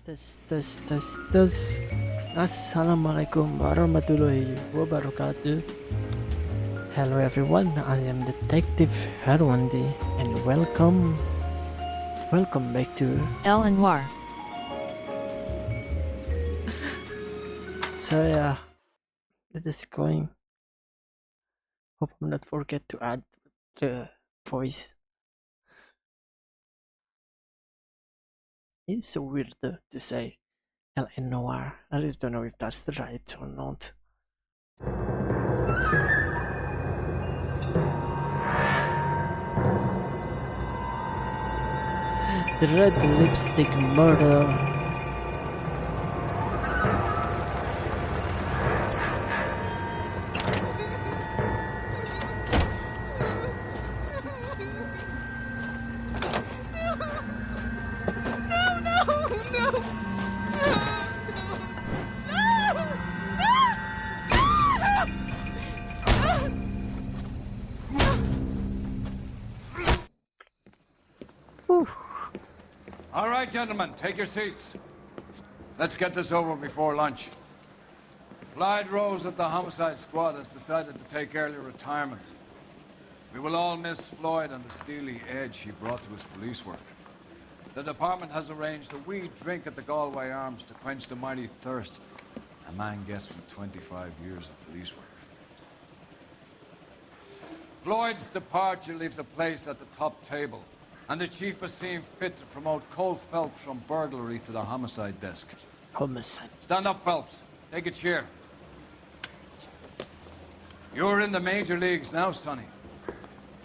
Tes. Assalamualaikum warahmatullahi wabarakatuh. Hello everyone, I am Detective Harwandi and welcome back to Noire. So yeah, it is going. Hope I'm not forget to add the voice. It's so weird to say Noire. I really don't know if that's right or not. The red lipstick murder. All right, gentlemen, take your seats. Let's get this over before lunch. Clyde Rose of the homicide squad has decided to take early retirement. We will all miss Floyd and the steely edge he brought to his police work. The department has arranged a wee drink at the Galway Arms to quench the mighty thirst a man gets from 25 years of police work. Floyd's departure leaves a place at the top table, and the chief has seen fit to promote Cole Phelps from burglary to the homicide desk. Homicide. Stand up, Phelps. Take a chair. You're in the major leagues now, Sonny.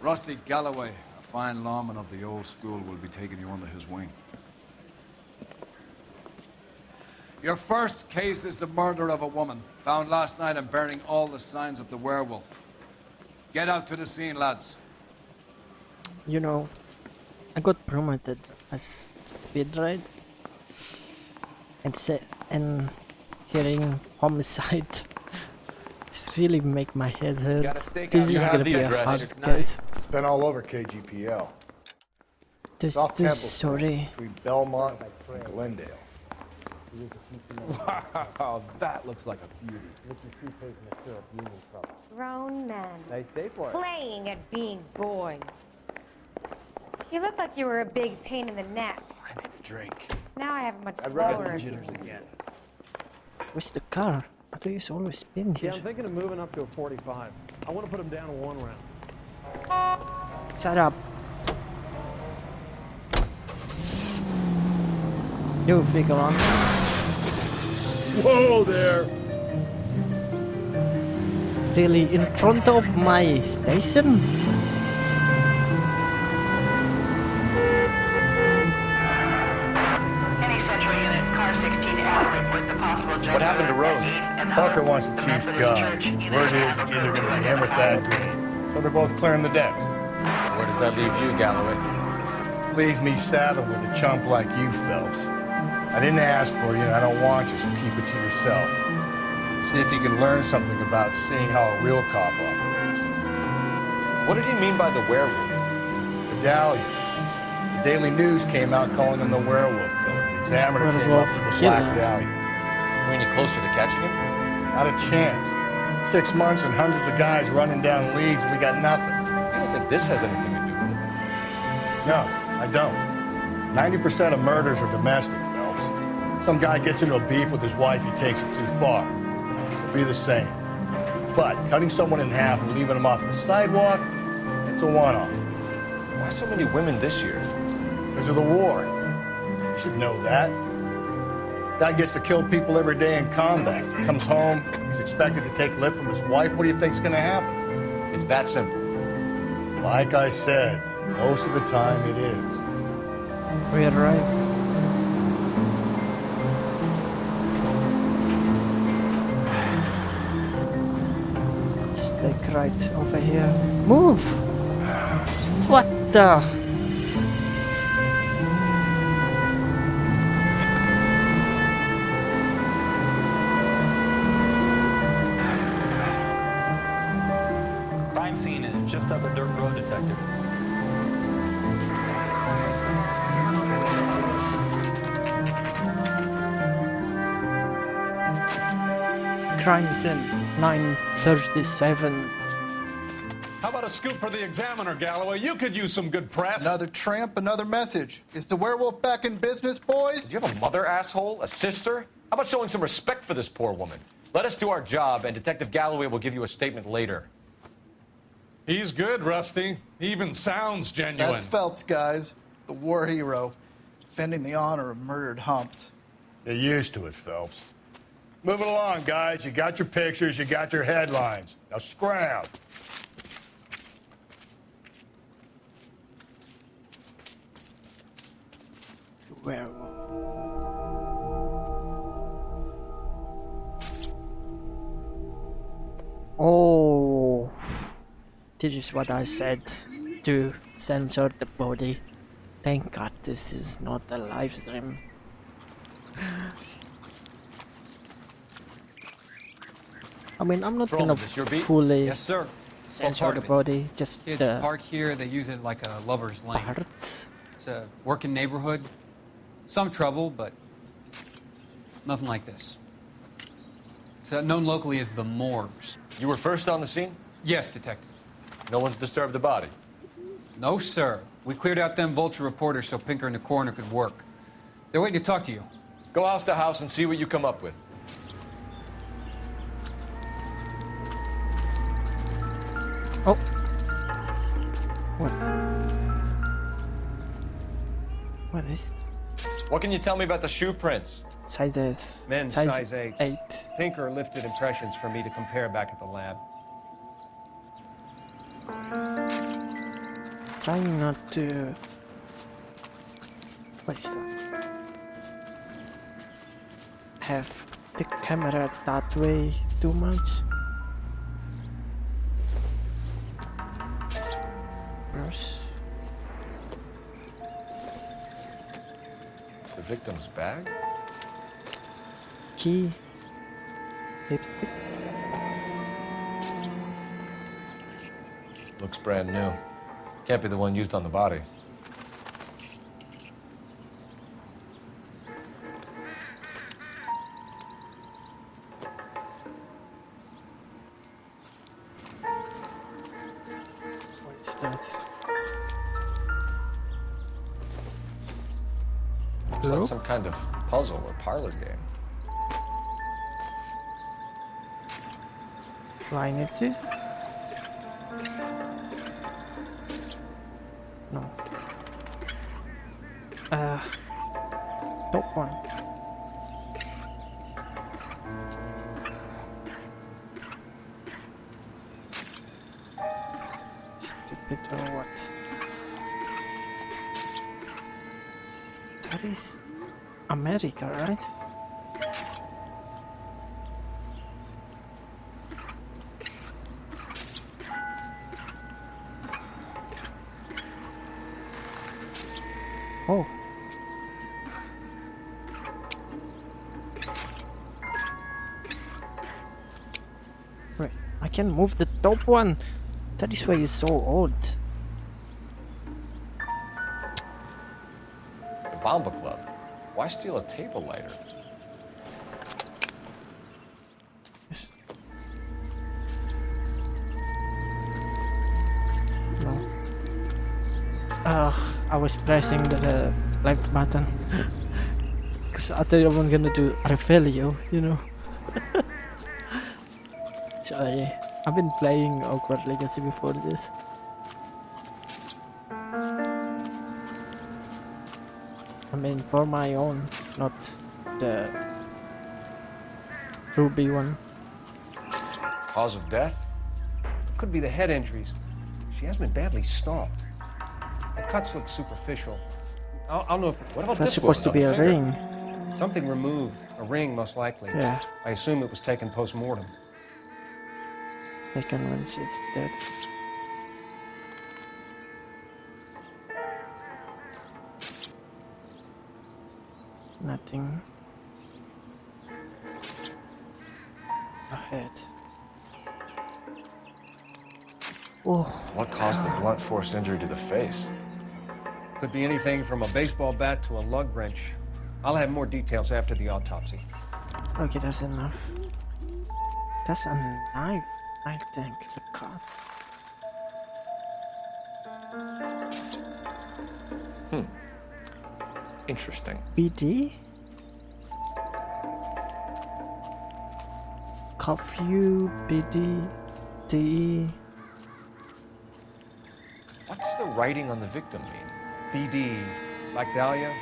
Rusty Galloway, a fine lawman of the old school, will be taking you under his wing. Your first case is the murder of a woman, found last night and bearing all the signs of the werewolf. Get out to the scene, lads. You know, I got promoted as vids and hearing homicide really make my head hurt. This is gonna be a hard case. It's been all over KGPL. Sorry. Between Belmont and Glendale. Wow, that looks like a beauty. Grown men. Nice day for it. Playing at being boys. You look like you were a big pain in the neck. I need a drink. Now I have a much I'd lower. rather jitters again. Where's the car? I thought it's always been here. Yeah, I'm thinking of moving up to a 45. I want to put him down to one round. Shut up. You figure on. Whoa there! Really in front of my station? What happened to Rose? Parker wants the chief's job. Word is it's either going to be him or Thad Green. So they're both clearing the decks. Where does that leave you, Galloway? Leaves me saddled with a chump like you, Phelps. I didn't ask for you and I don't want you, so keep it to yourself. See if you can learn something about seeing how a real cop operates. What did he mean by the werewolf? Medallion. The Daily News came out calling him the werewolf killer. The Examiner came up with the Black Dahlia. Are we any closer to catching him? Not a chance. 6 months and hundreds of guys running down leads and we got nothing. You don't think this has anything to do with it? No, I don't. 90% of murders are domestic, Phelps. Some guy gets into a beef with his wife, he takes it too far. So be the same. But cutting someone in half and leaving them off the sidewalk, it's a one-off. Why so many women this year? Because of the war. You should know that. Guy gets to kill people every day in combat. Comes home, he's expected to take lip from his wife. What do you think's gonna happen? It's that simple. Like I said, most of the time it is. We arrived. Stick right over here. Move! What the? Crime scene is just up a dirt road, detective. Crime scene 937. How about a scoop for the Examiner, Galloway? You could use some good press. Another tramp, another message. Is the werewolf back in business, boys? Do you have a mother, asshole? A sister? How about showing some respect for this poor woman? Let us do our job, and Detective Galloway will give you a statement later. He's good, Rusty. He even sounds genuine. That's Phelps, guys. The war hero. Defending the honor of murdered humps. You're used to it, Phelps. Moving along, guys. You got your pictures, you got your headlines. Now scram. Werewolf. Oh, this is what I said to censor the body. Thank God this is not a live stream. I mean, I'm not gonna fully Yes, sir. censor the body, just Kids the park here, they use it like a lover's lane. parts. It's a working neighborhood. Some trouble, but nothing like this. It's known locally as the Moors. You were first on the scene? Yes, detective. No one's disturbed the body? No, sir. We cleared out them vulture reporters so Pinker and the coroner could work. They're waiting to talk to you. Go house to house and see what you come up with. Oh, what? What is What can you tell me about the shoe prints? sizes? Men's size 8. 8. Pinker lifted impressions for me to compare back at the lab. Trying not to. What is that? Have the camera that way too much. Gross. The victim's bag? Key. Lipstick. Looks brand new. Can't be the one used on the body. What is that? It's Hello? like some kind of puzzle or parlor game. Flying it to? No. Top one. Stupid or what? That is America, right? Oh. Right, I can move the top one. That is why it's so odd. The Bomba Club. Why steal a table lighter? Yes. No. I was pressing the left button because I thought I was gonna do Revelio, you know. Sorry, I've been playing Awkward Legacy before this. I mean, for my own, not the Ruby one. Cause of death? Could be the head injuries. She has been badly stomped. The cuts look superficial. I'll know if... What about That's this supposed to wound be on a the finger? ring. something removed. A ring, most likely. Yeah. I assume it was taken post-mortem. Taken when she's dead. Nothing. Ahead. Oh. What caused the blunt force injury to the face? Could be anything from a baseball bat to a lug wrench. I'll have more details after the autopsy. Okay, that's enough. That's a knife, I think. The cut. Interesting. BD? Curfew, BD, DE. What's the writing on the victim mean? BD, Black Dahlia,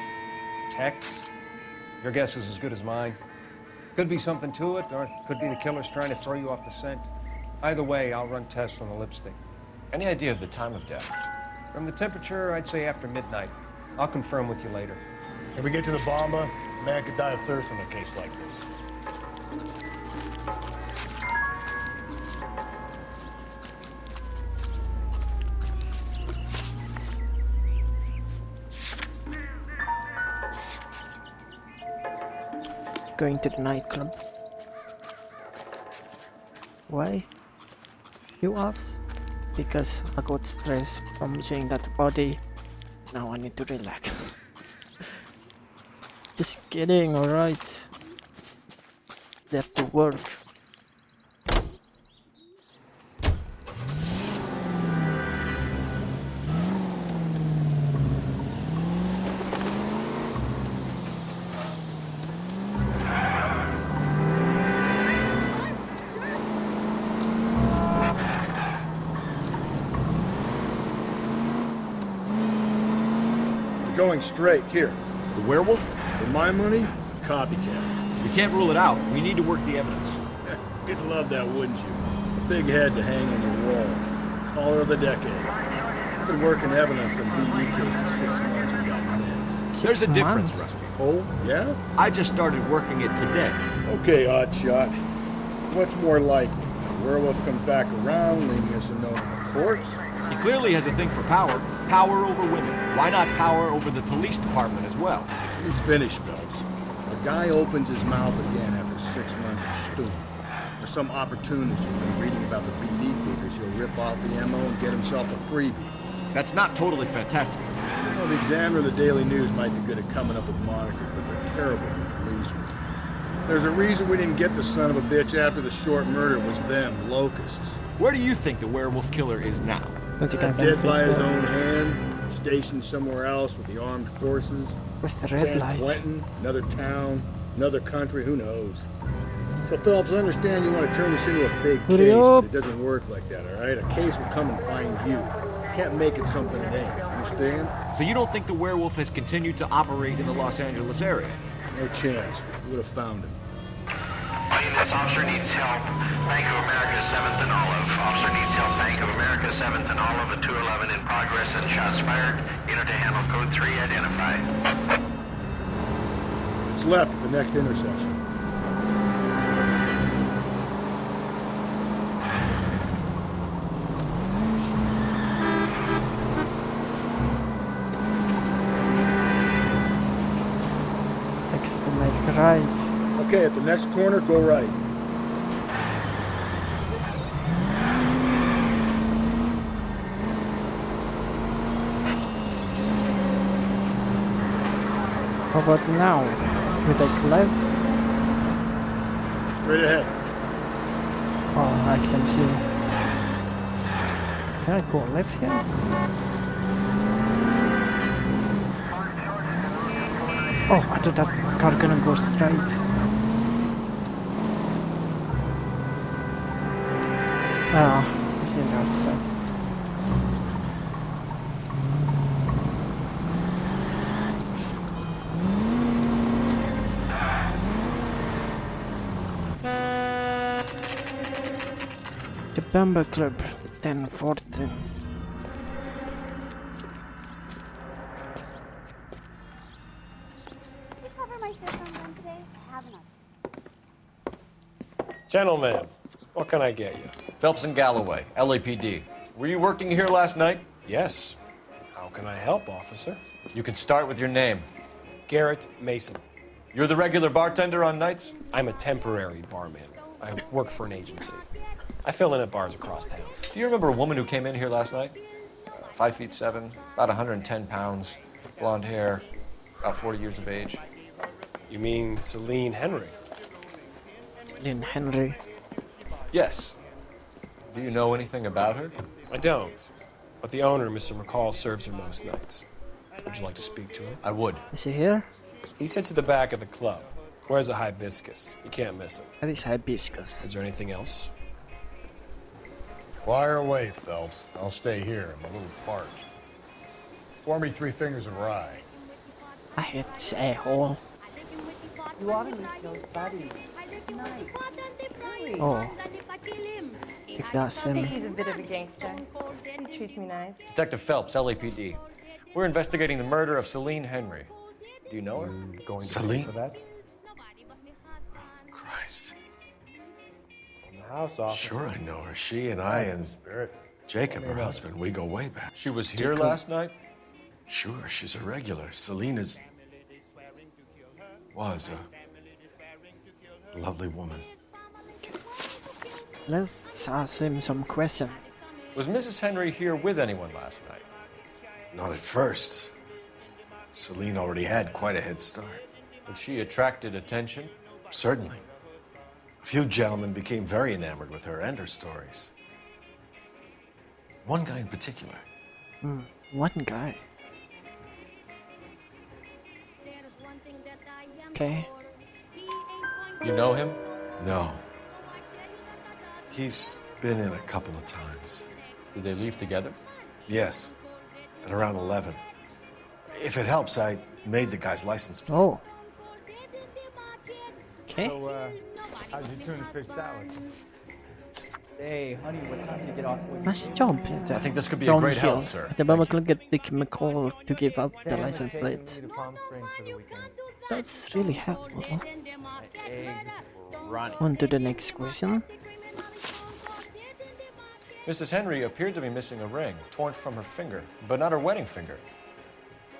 Tex. Your guess is as good as mine. Could be something to it, or it could be the killer's trying to throw you off the scent. Either way, I'll run tests on the lipstick. Any idea of the time of death? From the temperature, I'd say after midnight. I'll confirm with you later. If we get to the bomba, a man could die of thirst in a case like this. Going to the nightclub. Why? You ask? Because I got stressed from seeing that body. Now I need to relax. Just kidding, alright. There to work. Going straight here. The werewolf? For my money, copycat. We can't rule it out. We need to work the evidence. You'd love that, wouldn't you? A big head to hang on the wall. Caller of the decade. I've been working evidence from BD case for 6 months and got meds. There's a difference, Rusty. Oh, yeah? I just started working it today. Okay, Oddshot. What's more likely? The werewolf comes back around, leaving us a note on the corpse? He clearly has a thing for power. Power over women. Why not power over the police department as well? You finished, Phelps. A guy opens his mouth again after 6 months of stewing. There's some opportunist who's been reading about the BD figures. He'll rip off the MO and get himself a freebie. That's not totally fantastic. Well, the Examiner and the Daily News might be good at coming up with monikers, but they're terrible for police work. There's a reason we didn't get the son of a bitch after the short murder was them, locusts. Where do you think the werewolf killer is now? Dead by his own hand, stationed somewhere else with the armed forces. What's the red San light? Quentin, another town, another country, who knows? So Phelps, I understand you want to turn this into a big Hurry case, up. but it doesn't work like that, all right? A case will come and find you. You can't make it something it ain't, understand? So you don't think the werewolf has continued to operate in the Los Angeles area? No chance. We would have found him. This officer needs help. Bank of America 7th and Olive. Officer needs help. Bank of America 7th and Olive at 211 in progress and shots fired. Unit to handle code 3 identified. It's left at the next intersection. Takes the make right. Okay, at the next corner, go right. How about now? We take left? Straight ahead. Oh, I can see. Can I go left here? Oh, I thought that car gonna go straight. Ah, it's in the outside. The Bamba Club, 1014. Gentlemen, what can I get you? Phelps and Galloway, LAPD. Were you working here last night? Yes. How can I help, officer? You can start with your name. Garrett Mason. You're the regular bartender on nights? I'm a temporary barman. I work for an agency. I fill in at bars across town. Do you remember a woman who came in here last night? 5'7", about 110 pounds, blonde hair, about 40 years of age. You mean Celine Henry? Lynn Henry. Yes. Do you know anything about her? I don't. But the owner, Mr. McCall, serves her most nights. Would you like to speak to him? I would. Is he here? He sits at the back of the club. Wears a hibiscus. You can't miss him. That is hibiscus. Is there anything else? Fire away, Phelps. I'll stay here. I'm a little parched. Pour me 3 fingers of rye. I hate this a-hole. You ought to meet those buddies. Nice. Oh. Take that, Sim. He's a bit of a gangster. He treats me nice. Detective Phelps, LAPD. We're investigating the murder of Celine Henry. Do you know her? Going Celine? for that? Christ. From the house office. Sure, I know her. She and I and Spirit. Jacob, her husband, we go way back. She was here last night? Sure, she's a regular. Celine was a lovely woman. Let's ask him some question. Was Mrs. Henry here with anyone last night? Not at first. Celine already had quite a head start. But she attracted attention? Certainly. A few gentlemen became very enamored with her and her stories. One guy in particular. One guy. Okay. You know him? No. He's been in a couple of times. Did they leave together? Yes. At around 11. If it helps, I made the guy's license plate. Oh. Okay. So, how'd you tuna fish salad? Say, honey, what time do you get off work? Nice job, I think this could be a great help, sir. At the moment, look at Dick McCall to give up the license plate. That's really helpful. On to the next question. Mrs. Henry appeared to be missing a ring, torn from her finger, but not her wedding finger.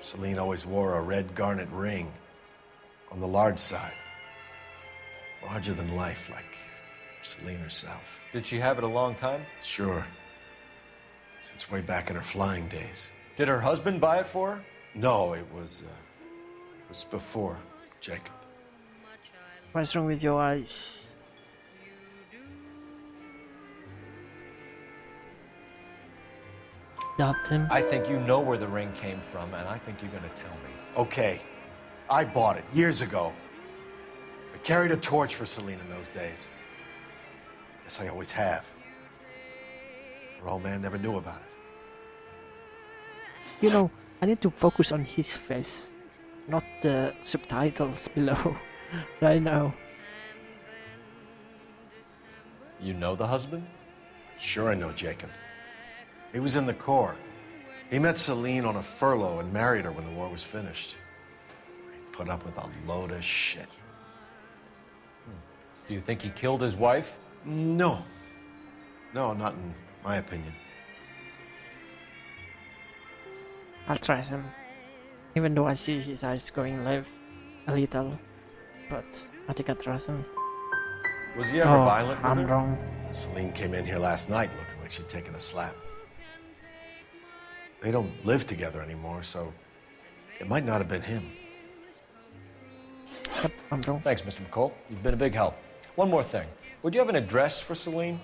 Celine always wore a red garnet ring on the large side. Larger than life, like Celine herself. Did she have it a long time? Sure. Since way back in her flying days. Did her husband buy it for her? No, it was before Jacob. What's wrong with your eyes? Doubt him. I think you know where the ring came from, and I think you're gonna tell me. Okay, I bought it years ago. I carried a torch for Celine in those days. Guess I always have. Her old man never knew about it. You know, I need to focus on his face, not the subtitles below. Right now. You know the husband? Sure I know Jacob. He was in the Corps. He met Celine on a furlough and married her when the war was finished. He put up with a load of shit. Do you think he killed his wife? No. No, not in my opinion. I'll trust him. Even though I see his eyes going left a little. But I think I trust him. Was he ever violent with I'm her? wrong. Celine came in here last night looking like she'd taken a slap. They don't live together anymore, so it might not have been him. Yep, I'm wrong. Thanks, Mr. McCall. You've been a big help. One more thing. Would you have an address for Celine?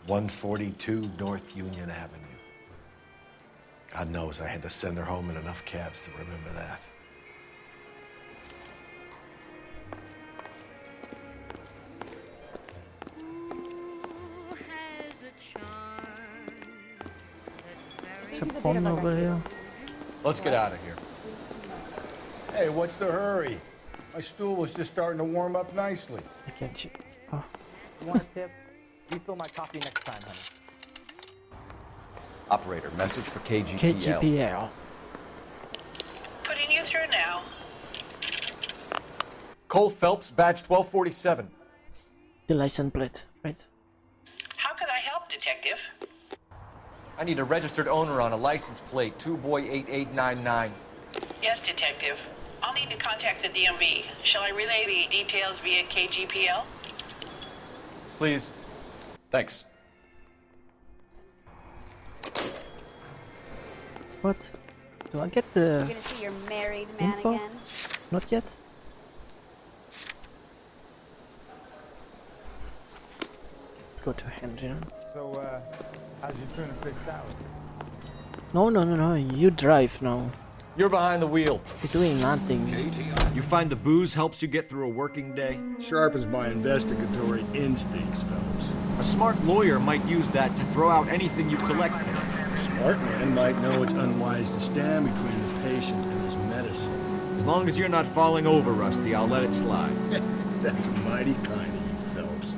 142 North Union Avenue. God knows I had to send her home in enough cabs to remember that. Some phone over here. Let's get out of here. Hey, what's the hurry? My stool was just starting to warm up nicely. I can't. Oh. You want a tip? Refill my coffee next time, honey. Operator, message for KGPL. KGPL. Putting you through now. Cole Phelps, badge 1247. The license plate, right? How can I help, Detective? I need a registered owner on a license plate, 2boy8899. Yes, Detective. I'll need to contact the DMV. Shall I relay the details via KGPL? Please. Thanks. What? Do I get the You're gonna see your married man info? again? Not yet. go to Henry. So, how's your tuna fish salad? No. You drive now. You're behind the wheel. You're doing nothing. You find the booze helps you get through a working day? Sharpens my investigatory instincts, Phelps. A smart lawyer might use that to throw out anything you collect. A smart man might know it's unwise to stand between the patient and his medicine. As long as you're not falling over, Rusty, I'll let it slide. That's mighty kind of you, Phelps.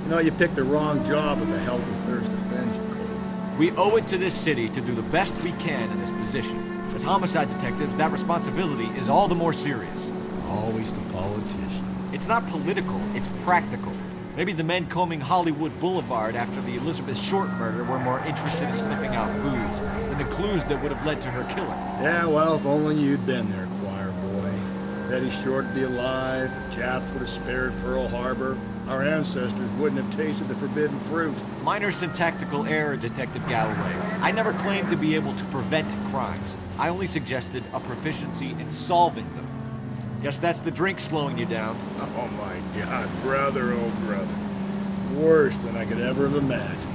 You know, you picked the wrong job with the Health and Thirst Defense Code. We owe it to this city to do the best we can in this position. As homicide detectives, that responsibility is all the more serious. Always the politician. It's not political, it's practical. Maybe the men combing Hollywood Boulevard after the Elizabeth Short murder were more interested in sniffing out booze than the clues that would have led to her killing. Yeah, well, if only you'd been there, choir boy. Betty Short would be alive, the Japs would have spared Pearl Harbor, our ancestors wouldn't have tasted the forbidden fruit. Minor syntactical error, Detective Galloway. I never claimed to be able to prevent crimes. I only suggested a proficiency in solving them. Guess that's the drink slowing you down. Oh my God, brother, oh brother. Worse than I could ever have imagined.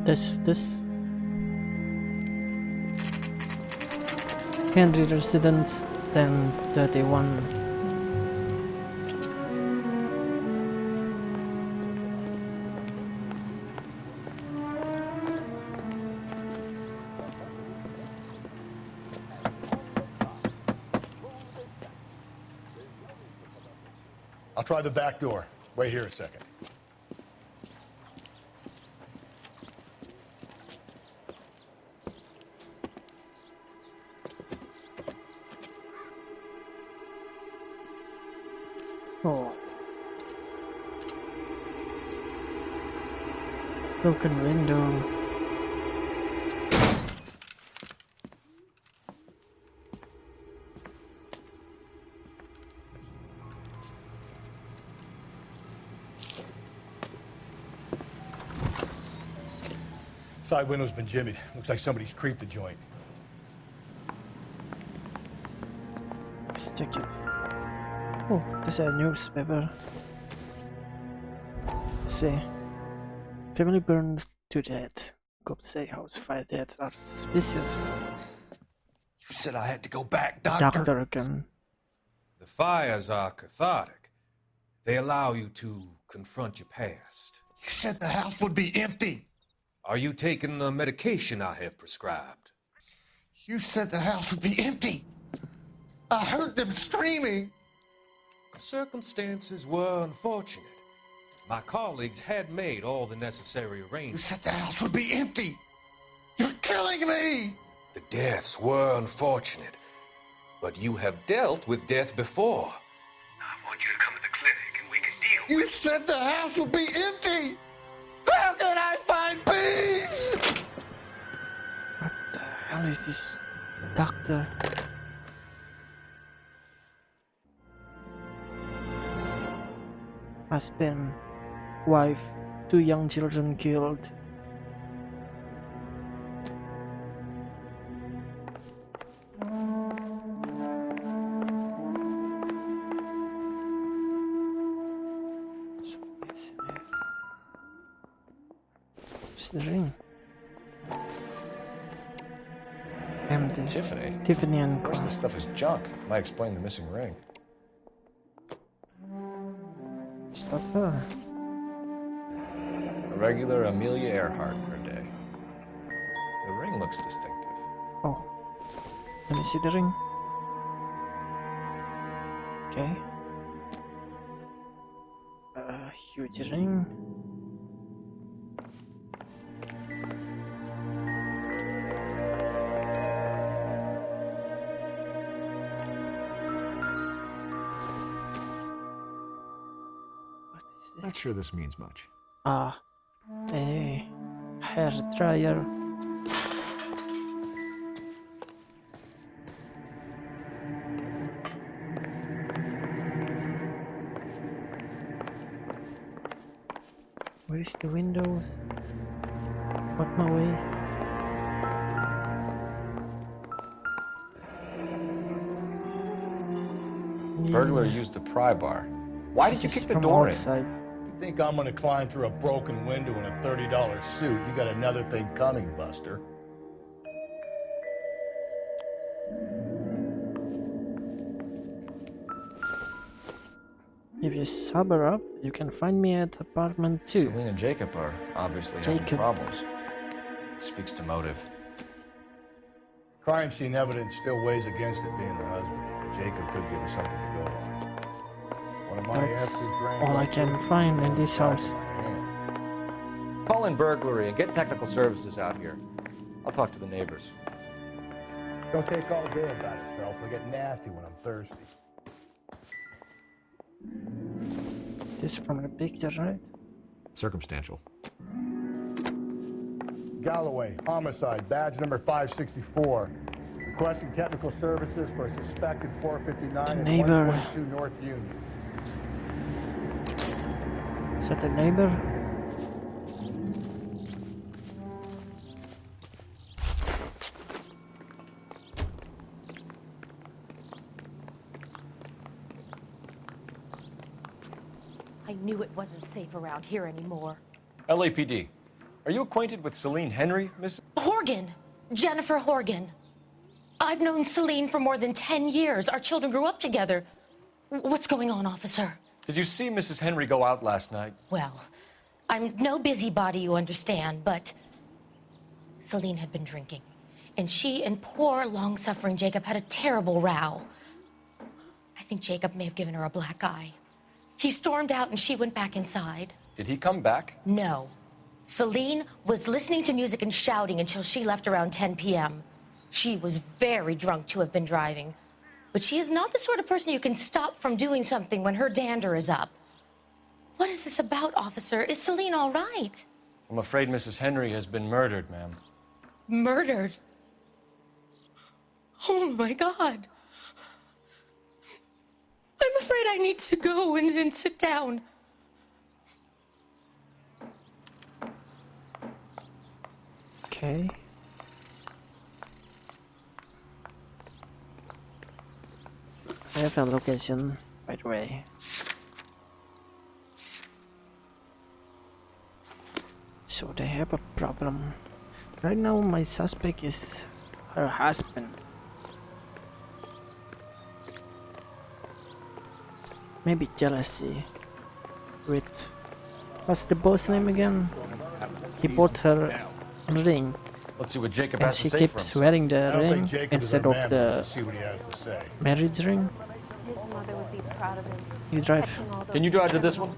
This Henry Residence, then 31. I'll try the back door. Wait here a second. Oh. Broken window. Side window's been jimmied. Looks like somebody's creeped the joint. Let's check it. Oh, there's a newspaper. Let's see. Family burned to death. Cops say house fire deaths are suspicious. You said I had to go back, Doctor. Doctor again. The fires are cathartic. They allow you to confront your past. You said the house would be empty. Are you taking the medication I have prescribed? You said the house would be empty. I heard them screaming. The circumstances were unfortunate. My colleagues had made all the necessary You arrangements. said the house would be empty. You're killing me. The deaths were unfortunate, but you have dealt with death before. I want you to come to the clinic and we can deal. You said the house would be empty. How can I find peace? What the hell is this doctor? Husband, wife, 2 young children killed. What's the ring? Empty. Tiffany and Of course, this stuff is junk. Might explain the missing ring. Is that her? A regular Amelia Earhart per day. The ring looks distinctive. Oh. Let me see the ring. Okay. A huge ring. Not sure this means much. Ah, a hair dryer. Where is the windows? What my way? Burglar used the pry bar. Why did you kick the door in? You think I'm gonna climb through a broken window in a $30 suit? You got another thing coming, Buster. If you sober up, you can find me at apartment 2. Celine and Jacob are obviously having problems. It speaks to motive. Crime scene evidence still weighs against it being the husband. Jacob could give us something to go on. One of my That's after grand all I can find in this house. Call in burglary and get technical services out here. I'll talk to the neighbors. Don't take all day about it, Phelps. I'll get nasty when I'm thirsty. This from the picture, right? Circumstantial. Galloway, homicide, badge number 564. Requesting technical services for a suspected 459 and neighbor. 122 North Union. Is that the neighbor? I knew it wasn't safe around here anymore. LAPD. Are you acquainted with Celine Henry, Miss? Horgan! Jennifer Horgan. I've known Celine for more than 10 years. Our children grew up together. What's going on, officer? Did you see Mrs. Henry go out last night? Well, I'm no busybody, you understand, but Celine had been drinking. And she and poor, long-suffering Jacob had a terrible row. I think Jacob may have given her a black eye. He stormed out and she went back inside. Did he come back? No. Celine was listening to music and shouting until she left around 10 p.m. She was very drunk to have been driving. But she is not the sort of person you can stop from doing something when her dander is up. What is this about, officer? Is Celine all right? I'm afraid Mrs. Henry has been murdered, ma'am. Murdered? Oh, my God. I'm afraid I need to go and sit down. Okay. I have a location, by the way. So they have a problem. Right now my suspect is her husband. Maybe jealousy with... What's the boss name again? He bought her a ring. Let's see what Jacob And has she to say for keeps himself. wearing the I don't think ring Jacob is instead a of man, but the let's see what he has to say. marriage ring. His mother would be proud of him. You drive. Can you drive to this one?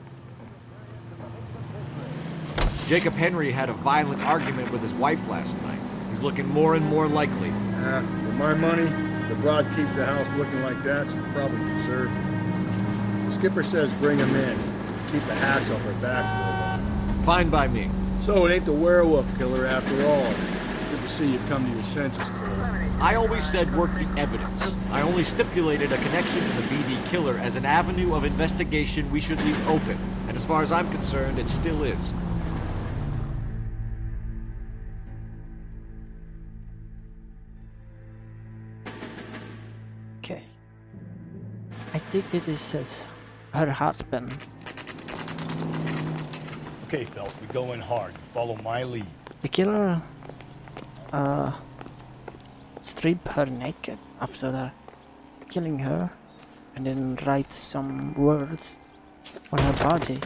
Jacob Henry had a violent argument with his wife last night. He's looking more and more likely. For my money, the broad keeps the house looking like that, she probably deserved it. The skipper says bring him in. Keep the hats off her back for a while. Fine by me. So it ain't the werewolf killer after all. Good to see you come to your senses, Cole. I always said work the evidence. I only stipulated a connection to the BD killer as an avenue of investigation we should leave open. And as far as I'm concerned, it still is. Okay. I think it is her husband. Okay, Phelps, we go in hard. Follow my lead. The killer strip her naked after killing her and then write some words on her body.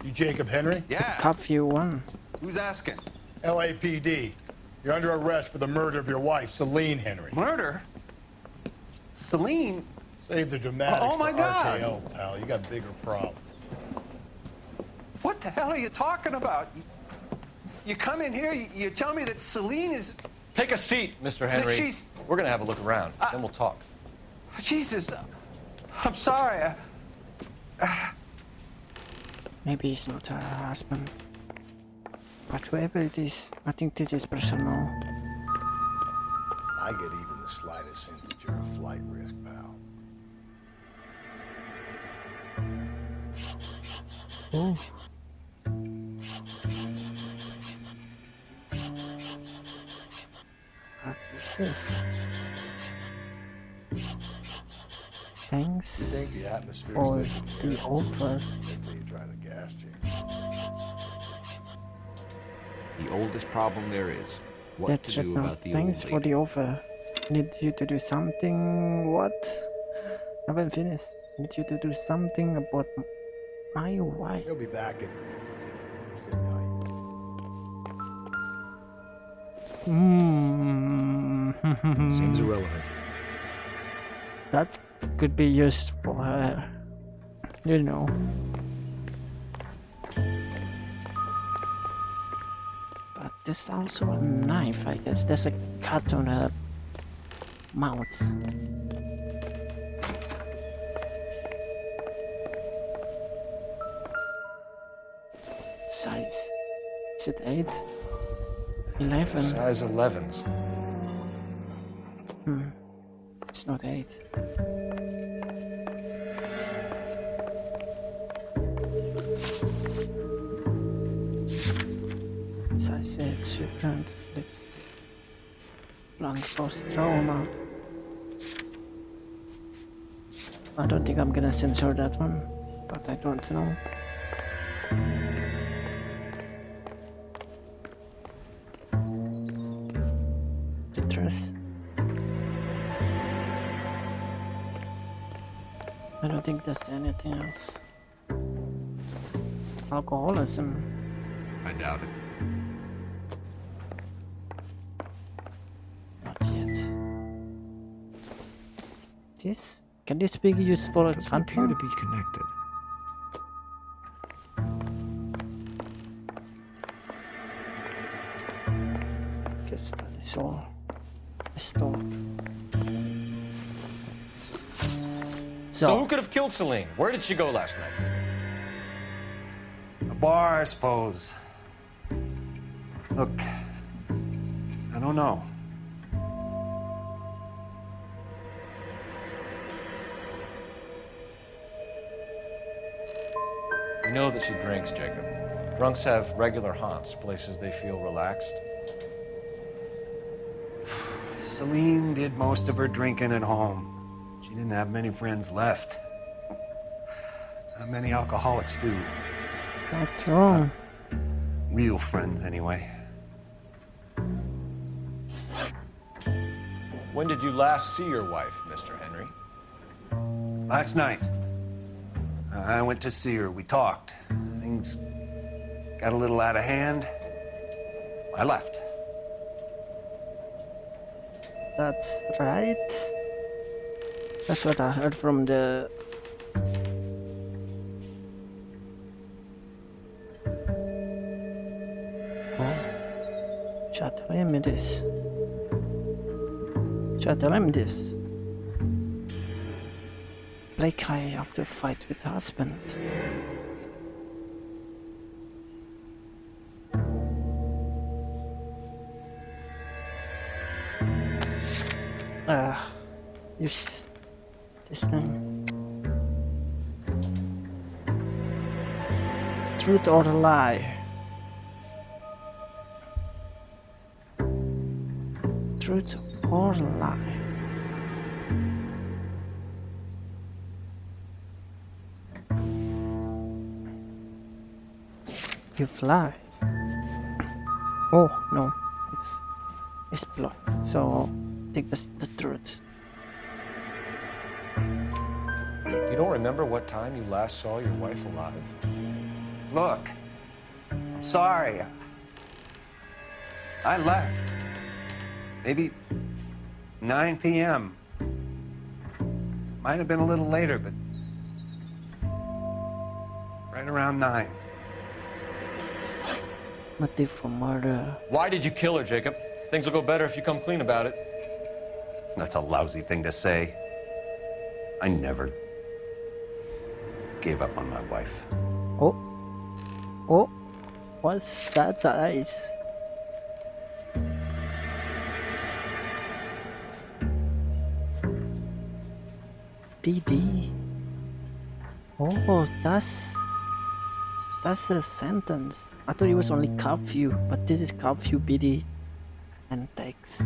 You Jacob Henry? Yeah. Curfew 1. Who's asking? LAPD. You're under arrest for the murder of your wife, Celine Henry. Murder? Celine? Save the dramatics Oh, my for God. RKO, pal. You got bigger problems. What the hell are you talking about? You come in here, you tell me that Celine is... Take a seat, Mr. Henry. she's- We're gonna have a look around, then we'll talk. Jesus, I'm sorry. Maybe it's not her husband. But whoever it is, I think this is personal. I get even the slightest hint that you're a flight risk, pal. Oh. What is this? Thanks think the atmosphere for stays the offer. until you try the gas change. The oldest problem there is. What That's to it do now. about the Thanks old for the offer. Need you to do something. What? I haven't finished. Need you to do something about my wife. He'll be back in a minute. Just sit tight. Seems irrelevant. That could be used for her. You know. But there's also a knife, I guess. There's a cut on her mouth. Size. Is it 8? 11? Size 11s. It's not 8. Size 8, Suprant, lips. Blank post trauma. I don't think I'm gonna censor that one, but I don't know. The dress. I don't think there's anything else. Alcoholism. I doubt it. Not yet. This? Can this be used for a Doesn't appear to be connected. Guess that is all. I stopped. So who could have killed Celine? Where did she go last night? A bar, I suppose. Look, I don't know. You know that she drinks, Jacob. Drunks have regular haunts, places they feel relaxed. Celine did most of her drinking at home. She didn't have many friends left. Not many alcoholics do. That's wrong. Real friends, anyway. When did you last see your wife, Mr. Henry? Last night. I went to see her. We talked. Things got a little out of hand. I left. That's right. That's what I heard from the... Oh. Chat, tell him this. Chat, tell him this. Play Kai after fight with husband. Use this thing. Truth or lie? Truth or lie? You fly. Oh no, it's blocked. So take the truth. You don't remember what time you last saw your wife alive? Look, I'm sorry. I left. Maybe 9 p.m. Might have been a little later, but right around 9. Motive for murder. Why did you kill her, Jacob? Things will go better if you come clean about it. That's a lousy thing to say. I never gave up on my wife. Oh. Oh. What's that eyes? PD. Oh, that's a sentence. I thought it was only curfew, but this is curfew, BD, and text.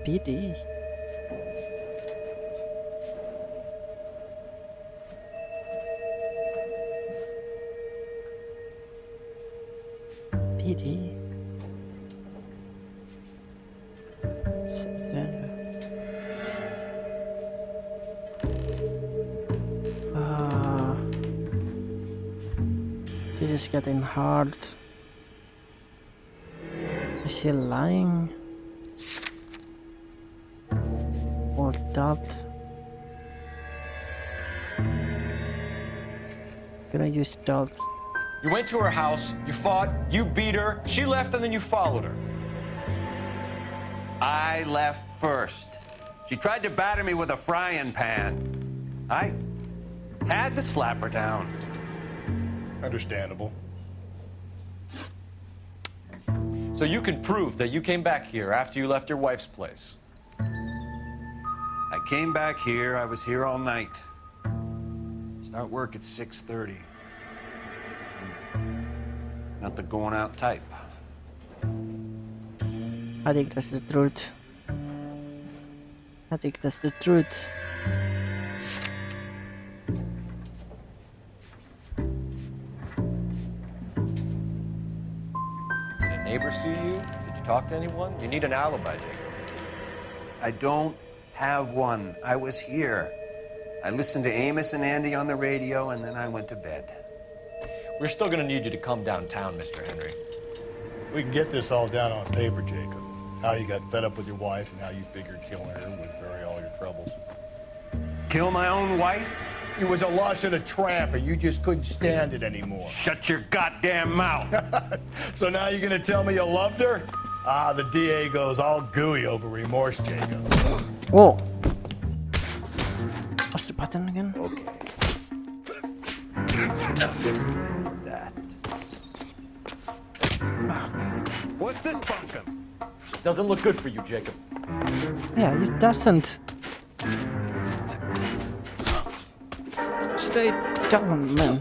PD. CD. This is getting hard. Is he lying? Or that? Can I use that? You went to her house, you fought, you beat her, she left, and then you followed her. I left first. She tried to batter me with a frying pan. I had to slap her down. Understandable. So you can prove that you came back here after you left your wife's place. I came back here. I was here all night. Start work at 6:30. Not the going out type. I think that's the truth. I think that's the truth. Did a neighbor see you? Did you talk to anyone? You need an alibi, Jacob. I don't have one. I was here. I listened to Amos and Andy on the radio, and then I went to bed. We're still gonna need you to come downtown, Mr. Henry. We can get this all down on paper, Jacob. How you got fed up with your wife and how you figured killing her would bury all your troubles. Kill my own wife? You was a lush and a tramp, and you just couldn't stand it anymore. Shut your goddamn mouth. So now you're gonna tell me you loved her? Ah, the DA goes all gooey over remorse, Jacob. Whoa. What's the button again? Okay. That. What's this bunkum? Doesn't look good for you, Jacob. Yeah, it doesn't. Stay down, man.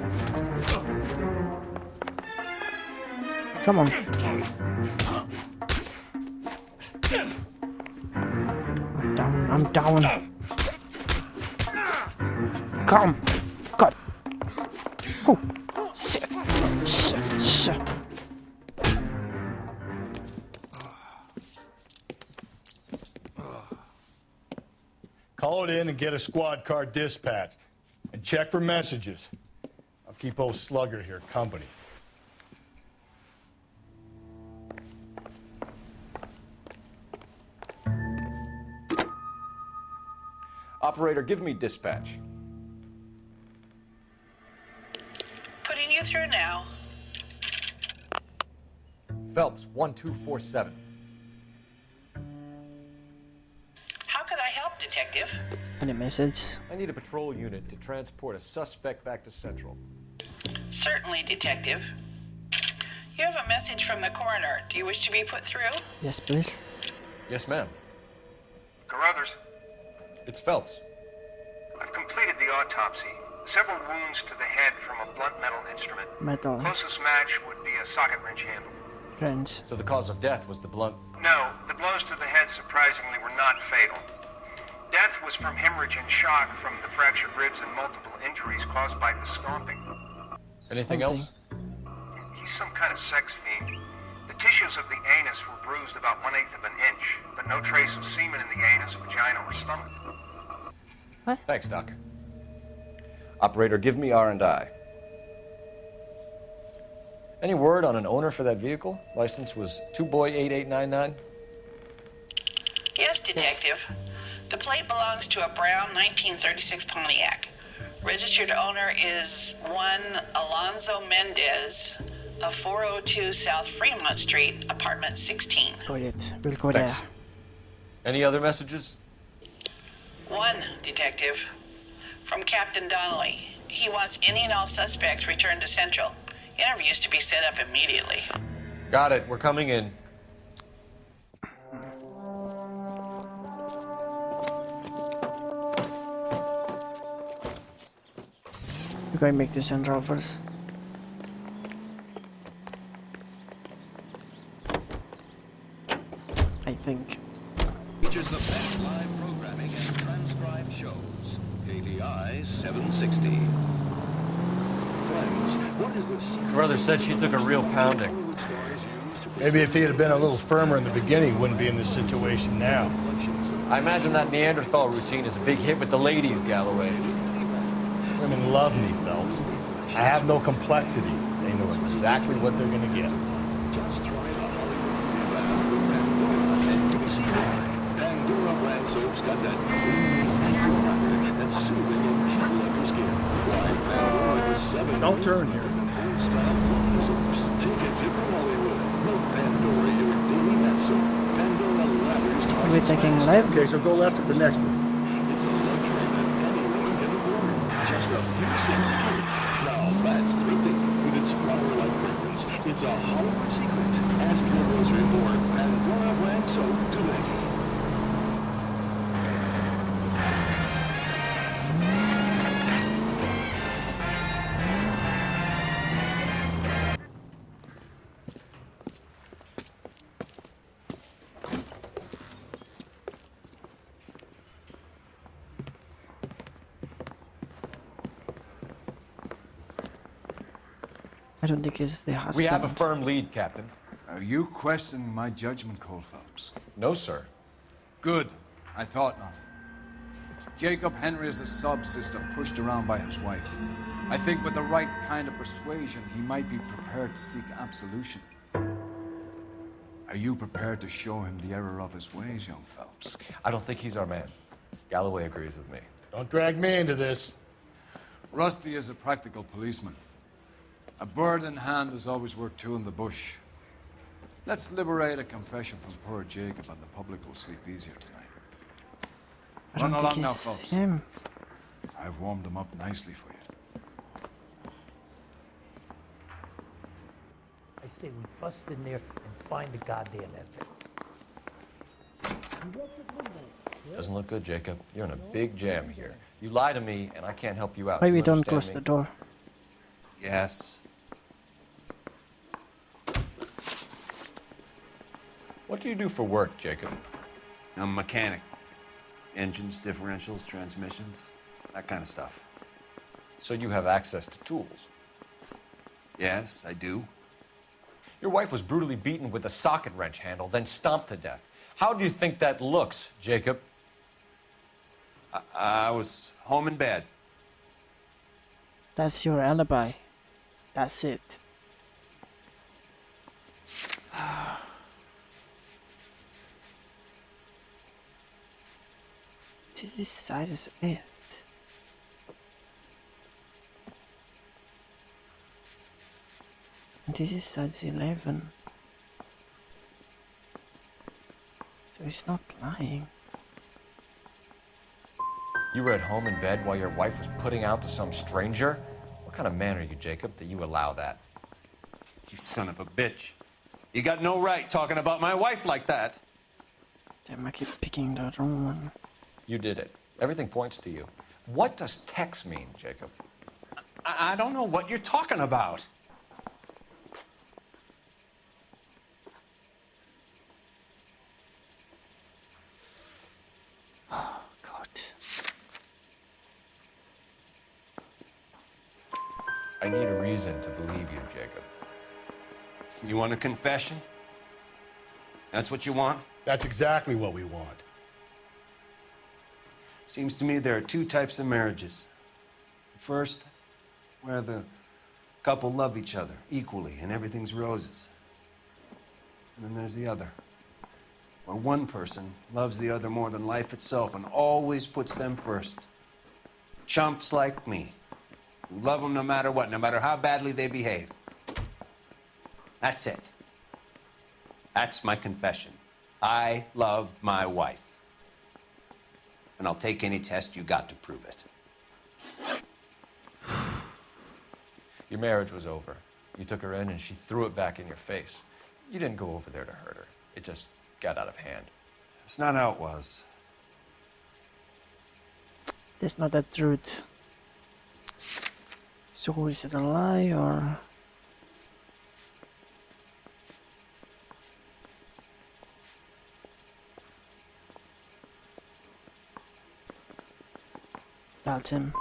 Come on. I'm down. Come. God. Oh. Shit. Shit. Call it in and get a squad car dispatched. And check for messages. I'll keep old Slugger here company. Operator, give me dispatch. Putting you through now. Phelps, 1247. How could I help, Detective? Any message? I need a patrol unit to transport a suspect back to Central. Certainly, Detective. You have a message from the coroner. Do you wish to be put through? Yes, please. Yes, ma'am. Carruthers, It's Phelps. I've completed the autopsy. Several wounds to the head from a blunt metal instrument. Metal. Closest match would be a socket wrench handle. Wrench. So the cause of death was the blunt. No, the blows to the head surprisingly were not fatal. Death was from hemorrhage and shock from the fractured ribs and multiple injuries caused by the stomping. Anything else? He's some kind of sex fiend. The tissues of the anus were bruised about 1/8 of an inch, but no trace of semen in the anus, vagina, or stomach. What? Thanks, Doc. Operator, give me R&I. Any word on an owner for that vehicle? License was 2boy8899. Yes, Detective. The plate belongs to a brown 1936 Pontiac. Registered owner is one Alonzo Mendez of 402 South Fremont Street, apartment 16. Got it. We'll go Thanks. there. Any other messages? One, Detective. From Captain Donnelly. He wants any and all suspects returned to Central. Interviews to be set up immediately. Got it. We're coming in. We're going back to Central first. I think. Features the best live programming and transcribed shows. KDI 760. Friends, what is this? Brother said she took a real pounding. Hollywood stars you Maybe if he had been a little firmer in the beginning, he wouldn't be in this situation now. I imagine that Neanderthal routine is a big hit with the ladies, Galloway. Women love me, Phelps. I have no complexity. They know exactly what they're gonna get. Pandora brand soap's got that antibiotic that's soothing and gentle on your skin. Why, Pandora is 7 Don't turn here. style body soaps. Take a tip from Hollywood. Make Pandora your daily bath soap. Pandora lathers Are twice we as taking fast. left? Okay, so go left at the next one. It's a luxury that any woman can afford. Just a few cents a key. Now that's thrifty with its flower-like fragrance. It's a Hollywood secret. Ask your grocery for Pandora brand soap today. I don't think it's the husband. We have a firm lead, Captain. Are you questioning my judgment, Cole Phelps? No, sir. Good. I thought not. Jacob Henry is a sub-sister pushed around by his wife. I think with the right kind of persuasion, he might be prepared to seek absolution. Are you prepared to show him the error of his ways, young Phelps? I don't think he's our man. Galloway agrees with me. Don't drag me into this. Rusty is a practical policeman. A bird in hand is always worth two in the bush. Let's liberate a confession from poor Jacob, and the public will sleep easier tonight. I Run don't along think now, it's folks. him. I've warmed him up nicely for you. I say we bust in there and find the goddamn evidence. Doesn't look good, Jacob. You're in a big jam here. You lie to me, and I can't help you out. Why Do we you don't understand close me? the door? Yes. What do you do for work, Jacob? I'm a mechanic. Engines, differentials, transmissions, that kind of stuff. So you have access to tools? Yes, I do. Your wife was brutally beaten with a socket wrench handle, then stomped to death. How do you think that looks, Jacob? I was home in bed. That's your alibi. That's it. This is size 8. This is size 11. So he's not lying. You were at home in bed while your wife was putting out to some stranger? What kind of man are you, Jacob, that you allow that? You son of a bitch. You got no right talking about my wife like that. Damn, I keep picking the wrong one. You did it. Everything points to you. What does text mean, Jacob? I don't know what you're talking about. Oh, God. I need a reason to believe you, Jacob. You want a confession? That's what you want? That's exactly what we want. Seems to me there are two types of marriages. First, where the couple love each other equally and everything's roses. And then there's the other, where one person loves the other more than life itself and always puts them first. Chumps like me, who love them no matter what, no matter how badly they behave. That's it. That's my confession. I love my wife. And I'll take any test you got to prove it. Your marriage was over. You took her in and she threw it back in your face. You didn't go over there to hurt her. It just got out of hand. It's not how it was. That's not the truth. So is it a lie or... Doubt him.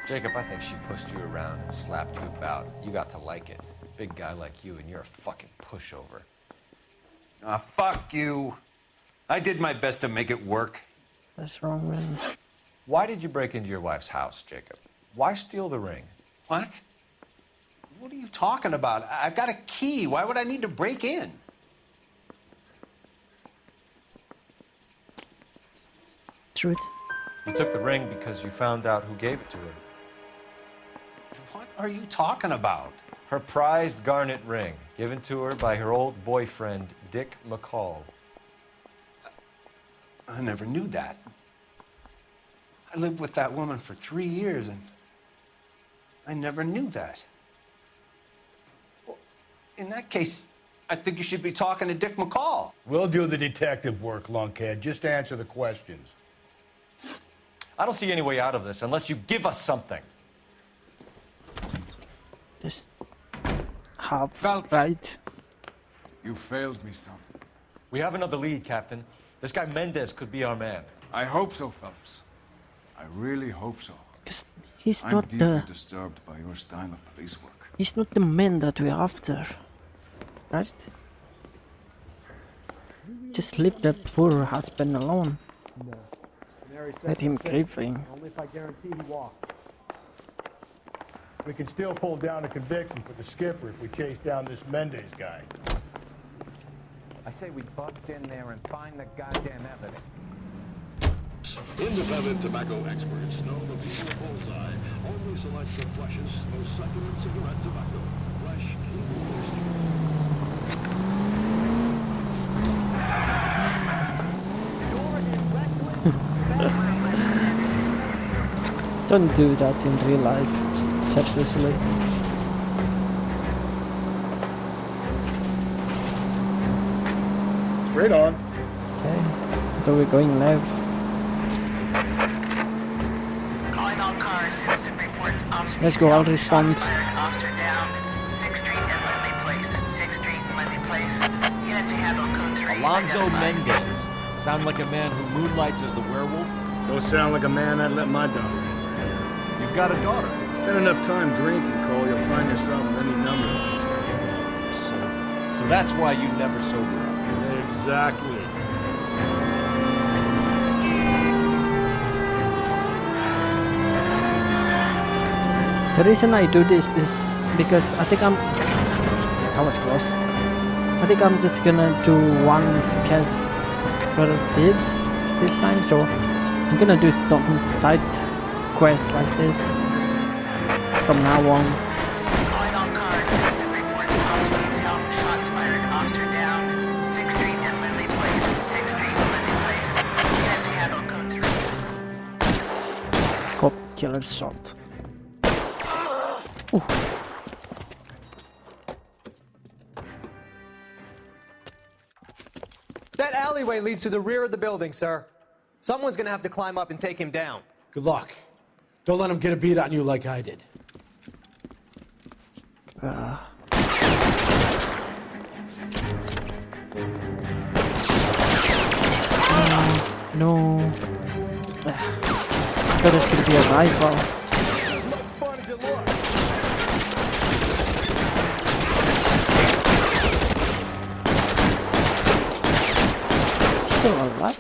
Jacob, I think she pushed you around and slapped you about. You got to like it. Big guy like you, and you're a fucking pushover. Ah, fuck you. I did my best to make it work. That's wrong, man. Why did you break into your wife's house, Jacob? Why steal the ring? What? What are you talking about? I've got a key. Why would I need to break in? Truth. You took the ring because you found out who gave it to her. What are you talking about? Her prized garnet ring, given to her by her old boyfriend, Dick McCall. I never knew that. I lived with that woman for 3 years, and I never knew that. Well, in that case, I think you should be talking to Dick McCall. We'll do the detective work, lunkhead. Just answer the questions. I don't see any way out of this unless you give us something. Just half Phelps. right. You failed me, son. We have another lead, Captain. This guy Mendez could be our man. I hope so, Phelps. I really hope so. He's I'm not deeply the. disturbed by your style of police work. He's not the man that we're after, right? Just leave the poor husband alone. Let him grieving. Only if I guarantee he walks. We can still pull down a conviction for the skipper if we chase down this Mendez guy. I say we bust in there and find the goddamn evidence. Independent tobacco experts know the Beagle Bullseye only selects the freshest, most succulent cigarette tobacco. Fresh, Don't do that in real life, seriously. Straight on. Okay, so we're going left. Calling all cars. Citizen reports officer. Let's go, I'll respond. Officer down. 6th Street and Lindley Place. 6th Street and Lindley Place. Unit to handle code 3. Alonzo Mendez. Sound like a man who moonlights as the werewolf? Don't sound like a man I'd let my daughter in. You've got a daughter. Spend enough time drinking, Cole, you'll find yourself with any number of things. So that's why you never sober up. Exactly. The reason I do this is because I think I was close. I think I'm just gonna do one cast per vids this time, so I'm gonna do some side quests like this from now on. Calling all cars. Citizen reports officer needs help. Shots fired. Officer down. 6th Street and Lindley Place. 6th Street and Lindley Place. Unit to handle code 3. Cop killer shot. Ooh. That alleyway leads to the rear of the building, sir. Someone's gonna have to climb up and take him down. Good luck. Don't let him get a beat on you like I did. No. I thought it's gonna be a rifle. Still alive?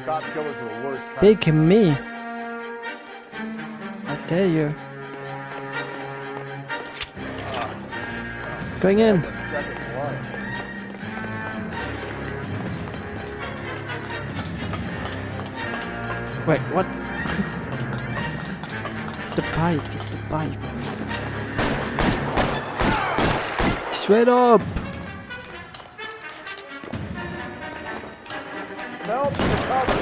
Cop killers are the worst kind. Big me. I dare you. Going in. Second lunch. Wait, what? It's the pipe, it's the pipe. Straight up! Help the cover.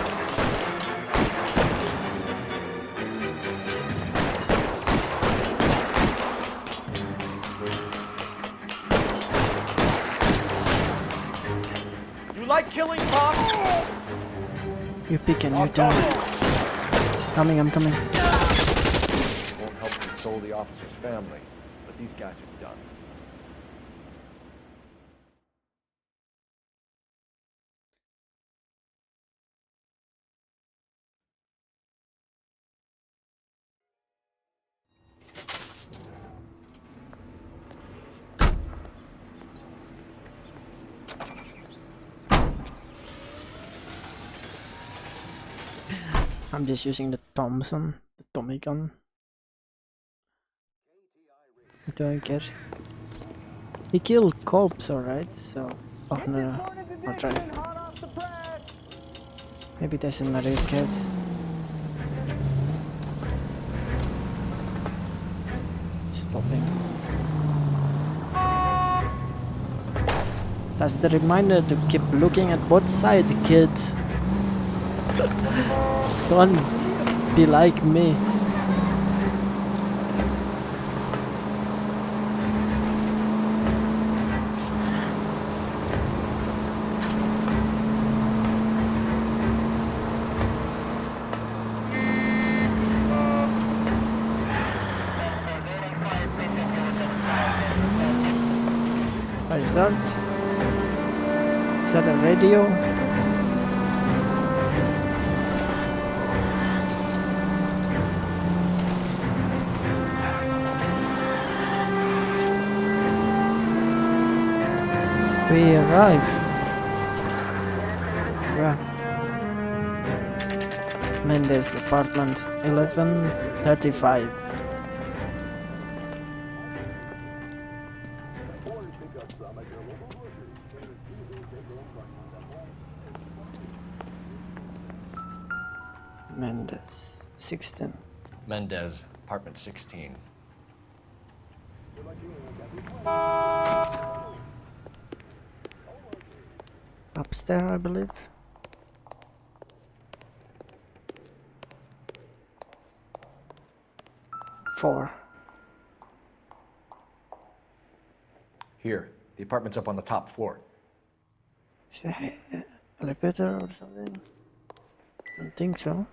You like killing cops? You pick and you die. Coming, I'm coming. Won't help console the officer's family, but these guys are done. I'm just using the Thompson, the Tommy gun. I don't care. He killed corpse, alright, so... Oh no, I'll try. Maybe there's another case. Stopping. That's the reminder to keep looking at both sides, kids. Don't be like me. What is that? Is that a radio? We arrive. Yeah. Mendes apartment 1135. Mendes 16. Mendez, apartment 16. Upstairs, I believe. Four. Here, the apartment's up on the top floor. Is there an elevator or something? I don't think so.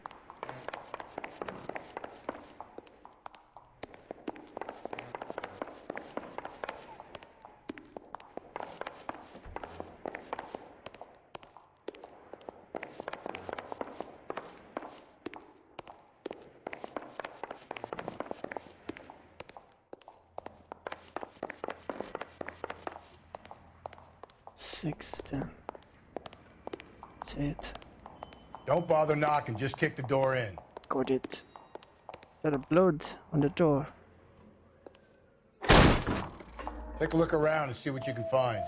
That's it. Don't bother knocking, just kick the door in. Got it. There are blood on the door. Take a look around and see what you can find.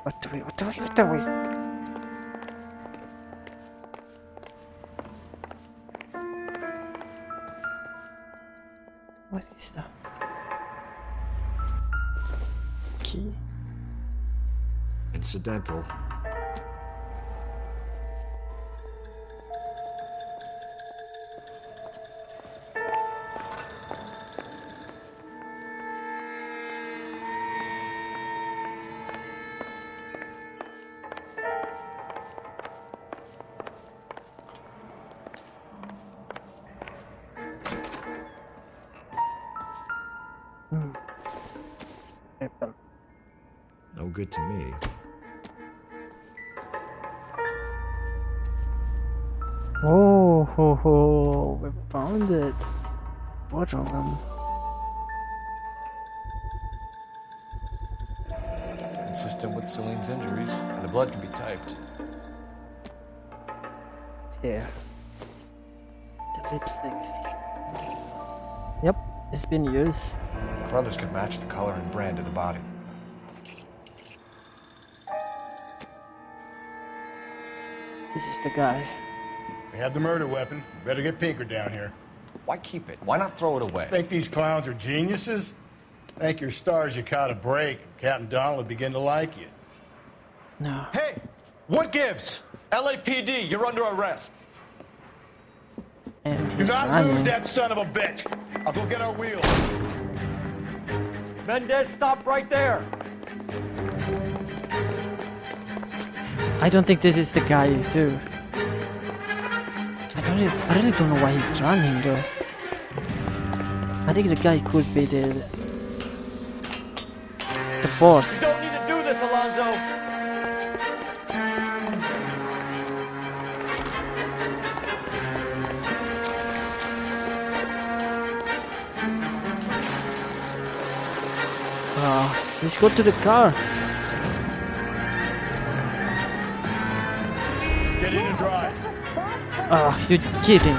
What do we? What is that? Key? Incidental. No good to me. Oh, ho, ho, we found it. Both of them. Consistent with Celine's injuries, and the blood can be typed. Here. The lipsticks. Yep, it's been used. Brothers could match the color and brand of the body. This is the guy. We have the murder weapon. Better get Pinker down here. Why keep it? Why not throw it away? Think these clowns are geniuses? Thank your stars you caught a break. Captain Donald will begin to like you. No. Hey! What gives? LAPD, you're under arrest. And do not lose that son of a bitch. I'll go get our wheels. Mendez, stop right there. I don't think this is the guy, too. I really don't know why he's running, though. I think the guy could be the boss. You don't need to do this, Alonzo. Let's go to the car. Ready to drive. Ah, you're kidding.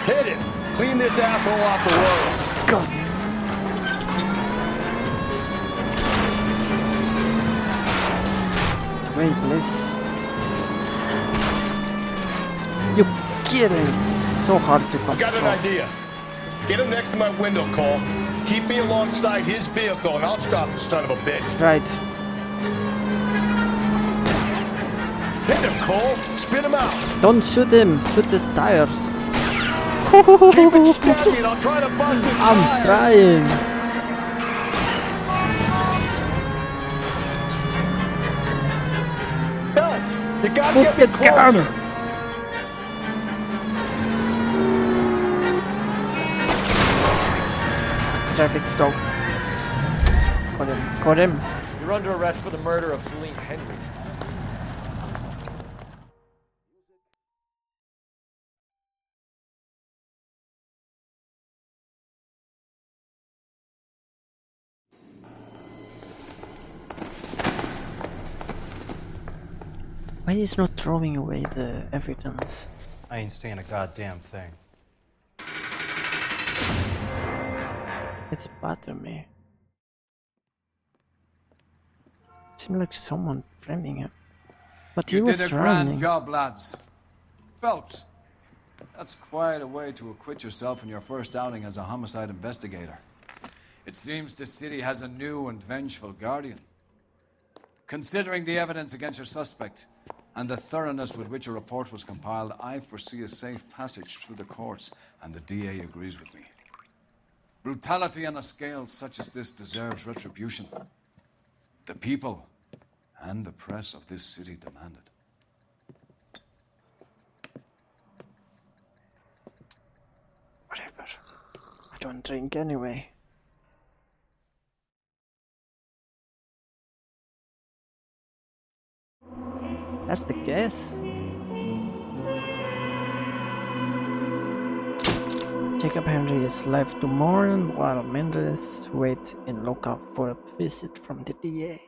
Hit it! Clean this asshole off the road. God. Wait, please. You're kidding. It's so hard to control. I got an idea. Get him next to my window, Cole. Keep me alongside his vehicle, and I'll stop the son of a bitch. Right. Hit him, Cole. Spit him out. Don't shoot him. Shoot the tires. Keep it steady, and I'll try to bust his I'm tire. trying. Nuts. You gotta Move get the me closer. gun. Traffic stop. Got him. Got him. You're under arrest for the murder of Celine Henry. Why is not throwing away the evidence? I ain't saying a goddamn thing. It's bothering me. Seems like someone framing him. But he You was did a running. grand job, lads. Phelps, that's quite a way to acquit yourself in your first outing as a homicide investigator. It seems the city has a new and vengeful guardian. Considering the evidence against your suspect and the thoroughness with which a report was compiled, I foresee a safe passage through the courts, and the DA agrees with me. Brutality on a scale such as this deserves retribution. The people and the press of this city demand it. Whatever. I don't drink anyway. That's the guess. Jacob Henry is left to mourn while Mendes waits in lookout for a visit from the DA.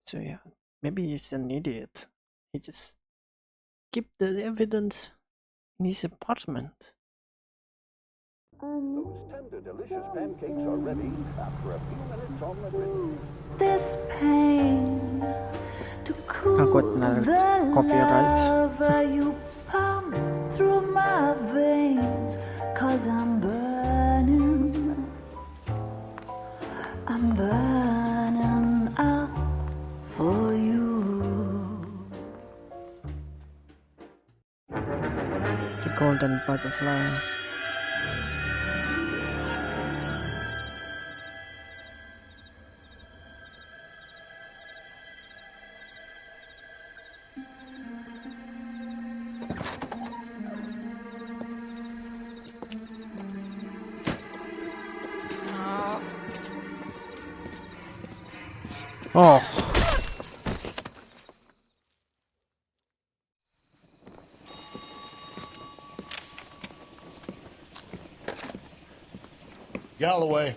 So yeah, maybe he's an idiot. He just keep the evidence in his apartment. Those tender, delicious pancakes are ready after a few minutes on the grill. This pain to cool I got another coffee, right? lava you pump through my veins, 'cause I'm burning up for you. The golden butterfly. Oh. Galloway.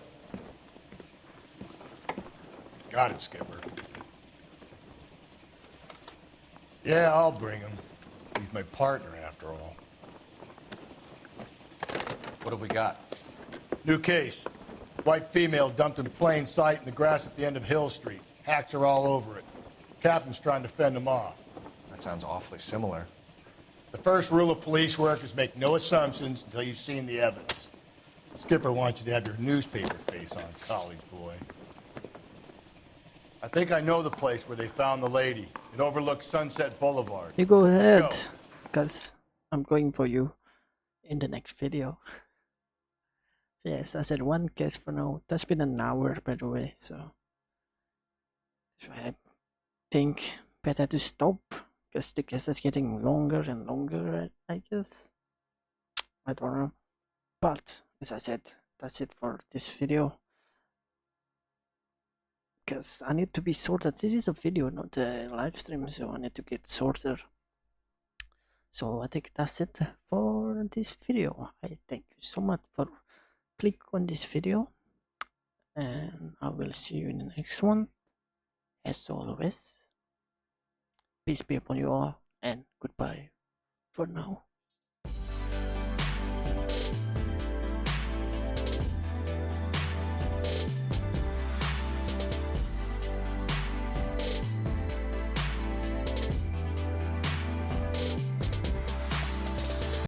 Got it, Skipper. Yeah, I'll bring him. He's my partner, after all. What have we got? New case. White female dumped in plain sight in the grass at the end of Hill Street. Hacks are all over it. Captain's trying to fend them off. That sounds awfully similar. The first rule of police work is make no assumptions until you've seen the evidence. Skipper wants you to have your newspaper face on, college boy. I think I know the place where they found the lady. It overlooks Sunset Boulevard. You go ahead, Let's go. because I'm going for you in the next video. Yes, I said one guess for now. That's been an hour, by the way, so I think better to stop, because the guess is getting longer and longer, I guess. I don't know. But, as I said, that's it for this video. because I need to be sorted. This is a video, not a live stream, so I need to get sorted. So I think that's it for this video. I thank you so much for click on this video, and I will see you in the next one. As always, peace be upon you all, and goodbye for now.